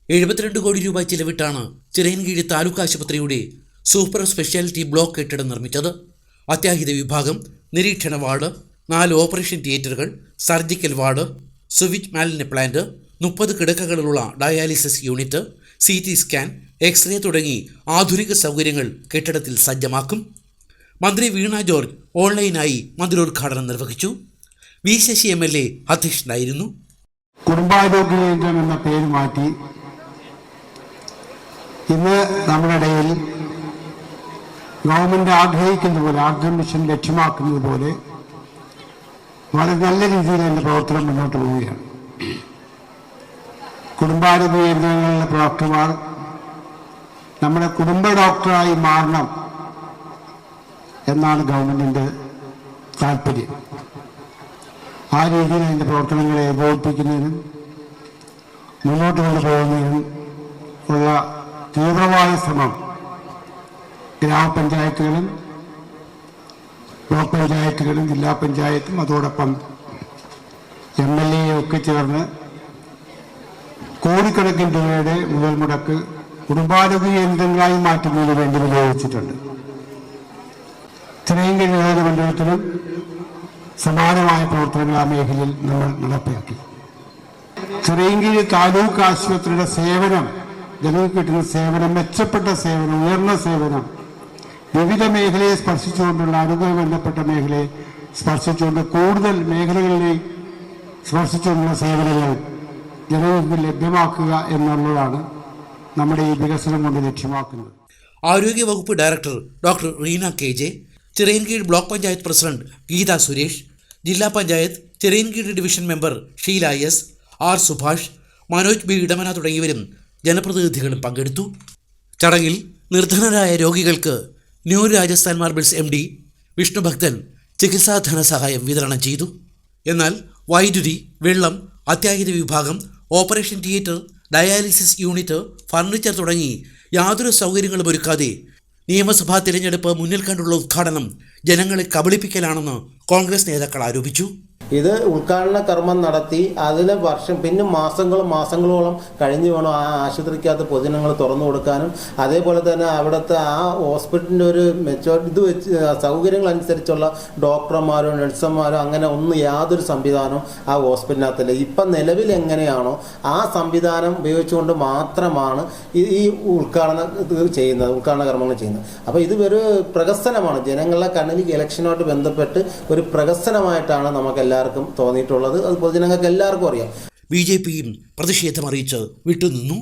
72 കോടി രൂപ ചിലവിട്ടാണ് ചിറയൻകീഴ് താലൂക്ക് ആശുപത്രിയുടെ സൂപ്പർ സ്പെഷ്യാലിറ്റി ബ്ലോക്ക് കെട്ടിടം നിർമ്മിച്ചത്. അത്യാഹിത വിഭാഗം, നിരീക്ഷണ വാർഡ്, 4 ഓപ്പറേഷൻ തിയേറ്ററുകൾ, സർജിക്കൽ വാർഡ്, സുവിച്ച് മാലിന്യ പ്ലാന്റ്, 30 കിടക്കകളുള്ള dialysis unit, CT scan, X ray തുടങ്ങി ആധുനിക സൗകര്യങ്ങൾ കെട്ടിടത്തിൽ സജ്ജമാക്കും. മന്ത്രി വീണ ജോർജ് ഓൺലൈനായി മന്ദിരോദ്ഘാടനം നിർവഹിച്ചു. വി ശശി MLA അധ്യക്ഷനായിരുന്നു. കുടുംബാരോഗ്യ കേന്ദ്രം എന്ന പേര് മാറ്റി ഇന്ന് നമ്മുടെ ഇടയിൽ ഗവൺമെന്റ് ആഗ്രഹിക്കുന്ന പോലെ, ആർദ്രം മിഷൻ ലക്ഷ്യമാക്കുന്നത് പോലെ വളരെ നല്ല രീതിയിൽ അതിന്റെ പ്രവർത്തനം മുന്നോട്ട് പോവുകയാണ്. കുടുംബാരോഗ്യ കേന്ദ്രങ്ങളിലെ ഡോക്ടർമാർ നമ്മുടെ കുടുംബ ഡോക്ടറായി മാറണം എന്നാണ് ഗവൺമെന്റിന്റെ താല്പര്യം. ആ രീതിയിൽ അതിന്റെ പ്രവർത്തനങ്ങളെ ഏകോപിപ്പിക്കുന്നതിനും മുന്നോട്ട് കൊണ്ടുപോകുന്നതിനും ഉള്ള തീവ്രമായ ശ്രമം ഗ്രാമപഞ്ചായത്തുകളും ബ്ലോക്ക് പഞ്ചായത്തുകളും ജില്ലാ പഞ്ചായത്തും അതോടൊപ്പം MLA ഒക്കെ ചേർന്ന് കോടിക്കണക്കിന് രൂപയുടെ മുതൽ മുടക്ക് കുടുംബാരോഗ്യ കേന്ദ്രങ്ങളായി മാറ്റുന്നതിന് വേണ്ടി വിനിയോഗിച്ചിട്ടുണ്ട്. ചിറയൻകീഴ് നിയോജകമണ്ഡലത്തിലും സമാനമായ പ്രവർത്തനങ്ങൾ ആ മേഖലയിൽ നമ്മൾ നടപ്പിലാക്കി. ചിറയൻകീഴ് താലൂക്ക് ആശുപത്രിയുടെ സേവനം, ജനങ്ങൾക്ക് കിട്ടുന്ന സേവനം, മെച്ചപ്പെട്ട സേവനം, ഉയർന്ന സേവനം, വിവിധ മേഖലയെ സ്പർശിച്ചുകൊണ്ടുള്ള ആരോഗ്യവുമായി ബന്ധപ്പെട്ട മേഖലയെ സ്പർശിച്ചുകൊണ്ട് കൂടുതൽ മേഖലകളിലെ സ്പർശിച്ചുകൊണ്ടുള്ള സേവനങ്ങൾ ജനങ്ങൾക്ക് ലഭ്യമാക്കുക എന്നുള്ളതാണ് നമ്മുടെ ഈ വികസനം കൊണ്ട് ലക്ഷ്യമാക്കുന്നത്. ആരോഗ്യവകുപ്പ് director doctor Reena KJ, Chirayinkeezhu block panchayat president Geetha Suresh, ജില്ലാ panchayat Chirayinkeezhu division member Sheela S, R Subhash, Manoj B Edamana തുടങ്ങിയവരും ജനപ്രതിനിധികളും പങ്കെടുത്തു. ചടങ്ങിൽ നിർധനരായ രോഗികൾക്ക് new Rajasthan marbles MD Vishnubhakthan ചികിത്സാ ധനസഹായം വിതരണം ചെയ്തു. എന്നാൽ വൈദ്യുതി, വെള്ളം, അത്യാഹിത വിഭാഗം, operation theatre, dialysis unit, furniture തുടങ്ങി യാതൊരു സൗകര്യങ്ങളും ഒരുക്കാതെ നിയമസഭാ തിരഞ്ഞെടുപ്പ് മുന്നിൽ കണ്ടുള്ള ഉദ്ഘാടനം ജനങ്ങളെ കബളിപ്പിക്കലാണെന്ന് കോൺഗ്രസ് നേതാക്കൾ ആരോപിച്ചു. ഇത് ഉദ്ഘാടന കർമ്മം നടത്തി അതിന് പിന്നെ മാസങ്ങളോളം കഴിഞ്ഞ് വേണം ആ ആശുപത്രിക്കകത്ത് പൊതുജനങ്ങൾ തുറന്നു കൊടുക്കാനും, അതേപോലെ തന്നെ അവിടുത്തെ ആ ഹോസ്പിറ്റലിൻ്റെ ഒരു ഇത് വെച്ച് സൗകര്യങ്ങൾ അനുസരിച്ചുള്ള ഡോക്ടർമാരോ നഴ്സുമാരോ അങ്ങനെ യാതൊരു സംവിധാനവും ആ ഹോസ്പിറ്റലിനകത്തില്ല. ഇപ്പം നിലവിൽ എങ്ങനെയാണോ ആ സംവിധാനം ഉപയോഗിച്ചുകൊണ്ട് മാത്രമാണ് ഈ ഉദ്ഘാടന കർമ്മങ്ങൾ ചെയ്യുന്നത്. അപ്പോൾ ഇത് ഒരു പ്രഹസനമാണ്, ജനങ്ങളുടെ കണ്ണിൽ ഇലക്ഷനുമായിട്ട് ബന്ധപ്പെട്ട് ഒരു പ്രഹസനമായിട്ടാണ് നമുക്കെല്ലാവർക്കും തോന്നിയിട്ടുള്ളത്. അത് പൊതുജനങ്ങൾക്ക് എല്ലാവർക്കും അറിയാം. BJPയും പ്രതിഷേധം അറിയിച്ച് വിട്ടുനിന്നു.